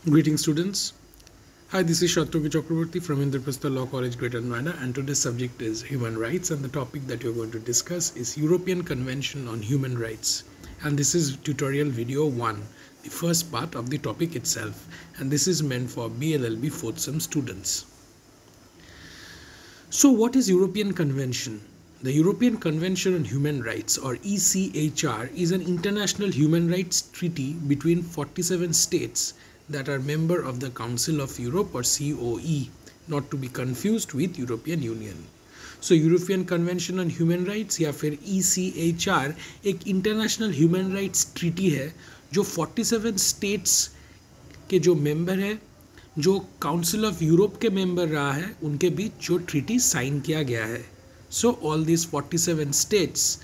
Greetings, students. Hi, this is Shatrughat Chakraborty from Indraprastha Law College, Greater Noida, and today's subject is human rights, and the topic that you're going to discuss is European Convention on Human Rights. And this is tutorial video 1, the first part of the topic itself, and this is meant for BLLB 4th sem students. So, what is European Convention? The European Convention on Human Rights, or ECHR, is an international human rights treaty between 47 states that are member of the Council of Europe, or COE, not to be confused with European Union. So European convention on human rights या फिर ECHR एक international human rights treaty है जो 47 states के जो member है, जो council of Europe के मेंबर रहा है, उनके बीच जो ट्रीटी साइन किया गया है. So all these 47 states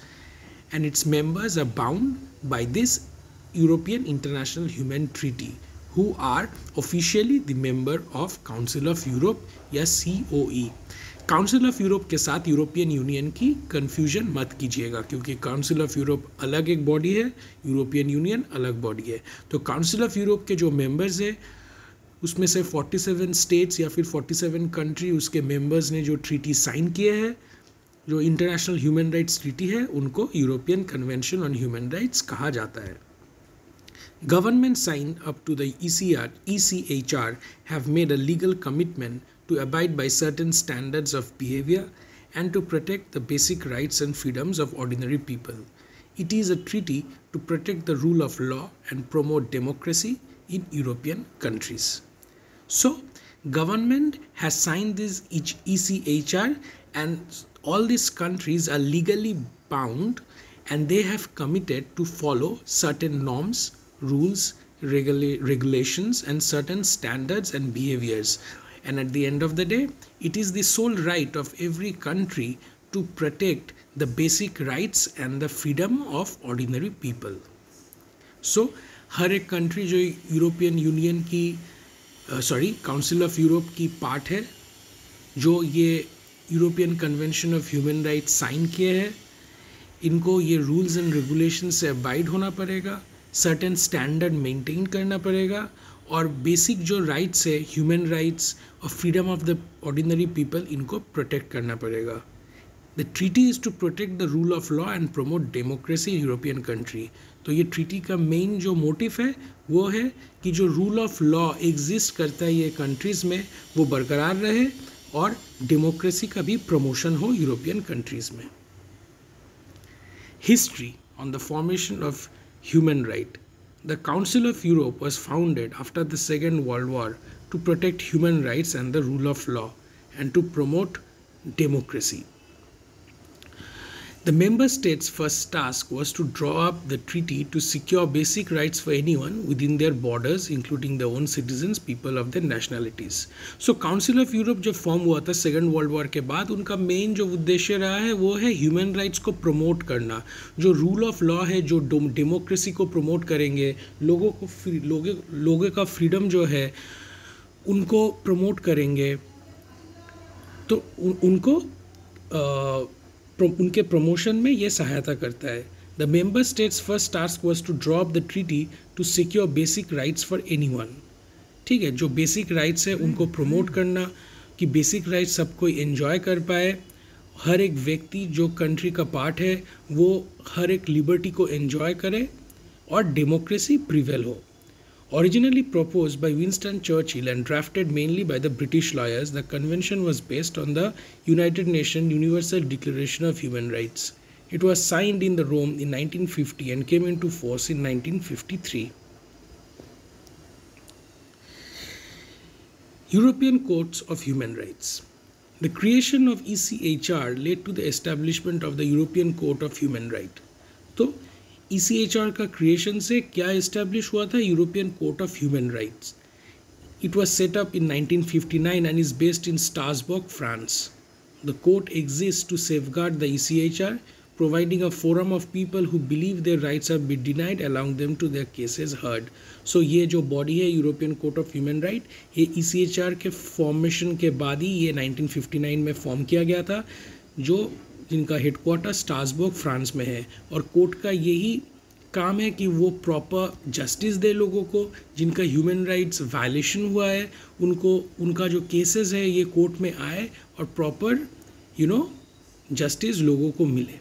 and its members are bound by this European International Human Treaty, who are officially the member of Council of Europe या COE. काउंसिल ऑफ यूरोप के साथ यूरोपियन यूनियन की confusion मत कीजिएगा, क्योंकि council of Europe अलग एक body है, यूरोपियन यूनियन अलग बॉडी है. तो काउंसिल ऑफ यूरोप के जो मेंबर्स है उसमें से 47 स्टेट्स या फिर 47 कंट्री उसके मेंबर्स ने जो ट्रीटी साइन किए हैं, जो इंटरनेशनल ह्यूमन राइट्स ट्रीटी है, उनको European convention on human rights कहा जाता है. Governments signed up to the ECHR have made a legal commitment to abide by certain standards of behavior and to protect the basic rights and freedoms of ordinary people. It is a treaty to protect the rule of law and promote democracy in European countries. So, government has signed this ECHR, and all these countries are legally bound, and they have committed to follow certain norms, rules, regulations, and certain standards and behaviors. And at the end of the day, it is the sole right of every country to protect the basic rights and the freedom of ordinary people. So हर एक country जो European Union की council of Europe की part है, जो ये European convention of human rights sign किए हैं, इनको ये रूल्स एंड रेगुलेशन से अबाइड होना पड़ेगा, सर्टेन स्टैंडर्ड मेंटेन करना पड़ेगा, और बेसिक जो राइट्स है, ह्यूमन राइट्स और freedom of the ordinary people, इनको प्रोटेक्ट करना पड़ेगा. The treaty is to protect the rule of law and promote democracy in European country. तो ये ट्रीटी का मेन जो मोटिव है वो है कि जो रूल ऑफ लॉ एग्जिस्ट करता है ये कंट्रीज़ में, वो बरकरार रहे और डेमोक्रेसी का भी प्रमोशन हो यूरोपियन कंट्रीज़ में. History on the formation of human right. The Council of Europe was founded after the Second World War to protect human rights and the rule of law and to promote democracy. The member states' first task was to draw up the treaty to secure basic rights for anyone within their borders, including their own citizens, people of their nationalities. So, Council of Europe जब form हुआ था second world war के बाद, उनका main जो उद्देश्य रहा है वो है ह्यूमन राइट्स को प्रमोट करना. जो रूल ऑफ लॉ है, जो डेमोक्रेसी को प्रमोट करेंगे, लोगों का फ्रीडम जो है उनको प्रमोट करेंगे, तो उनको उनके प्रमोशन में ये सहायता करता है. The member states first task was to draw up the treaty to secure basic rights for anyone. ठीक है, जो बेसिक राइट्स है उनको प्रमोट करना, कि बेसिक राइट्स सब कोई एंजॉय कर पाए. हर एक व्यक्ति जो कंट्री का पार्ट है वो हर एक लिबर्टी को एंजॉय करे और डेमोक्रेसी प्रिवेल हो. Originally proposed by Winston Churchill and drafted mainly by the British lawyers, the convention was based on the United Nations Universal Declaration of Human Rights. It was signed in the Rome in 1950 and came into force in 1953. European Courts of Human Rights. The creation of ECHR led to the establishment of the European Court of Human Rights. तो ECHR का creation से क्या establish हुआ था? European court of human rights. It was set up in 1959 and is based in Strasbourg, France. The court exists to safeguard the ECHR, providing a forum of people who believe their rights have been denied, allowing them to their cases heard. So ये जो body है European court of human right, ये ECHR के formation के बाद ही ये 1959 में form किया गया था, जो जिनका हेडक्वार्टर स्ट्रासबर्ग फ्रांस में है. और कोर्ट का यही काम है कि वो प्रॉपर जस्टिस दे लोगों को जिनका ह्यूमन राइट्स वायलेशन हुआ है, उनको उनका जो केसेस है ये कोर्ट में आए और प्रॉपर जस्टिस लोगों को मिले.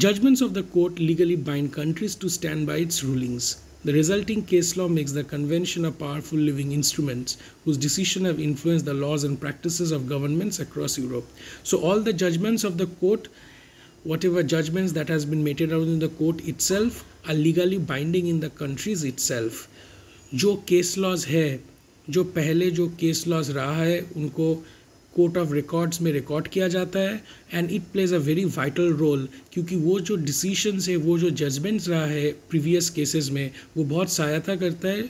Judgments of the court legally bind countries to stand by its rulings. The resulting case law makes the convention a powerful living instrument whose decisions have influenced the laws and practices of governments across Europe. So all the judgments of the court, whatever judgments that has been meted out in the court itself, are legally binding in the countries itself. जो case laws है, जो पहले जो case laws रहा है, उनको court of records में record किया जाता है and it plays a very vital role, क्योंकि वो जो डिसीशंस है, वो जो जजमेंट्स रहा है प्रीवियस केसेस में, वो बहुत सहायता करता है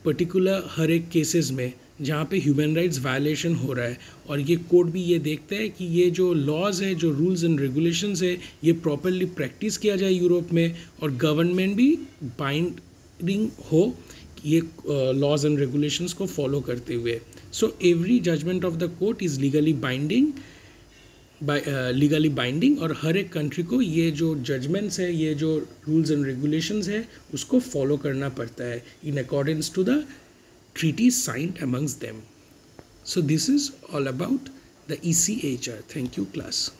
पर्टिकुलर हर एक केसेस में जहाँ पे ह्यूमन राइट्स वायलेशन हो रहा है. और ये कोर्ट भी ये देखता है कि ये जो लॉज है, जो रूल्स एंड रेगुलेशंस है, ये प्रॉपरली प्रैक्टिस किया जाए यूरोप में और गवर्नमेंट भी बाइंडिंग हो ये लॉज एंड रेगुलेशंस को फॉलो करते हुए. So every judgment of the court is legally binding और हर एक कंट्री को ये जो जजमेंट्स है, ये जो रूल्स एंड रेगुलेशंस है, उसको फॉलो करना पड़ता है in accordance to the treaties signed amongst them. So this is all about the ECHR. Thank you class.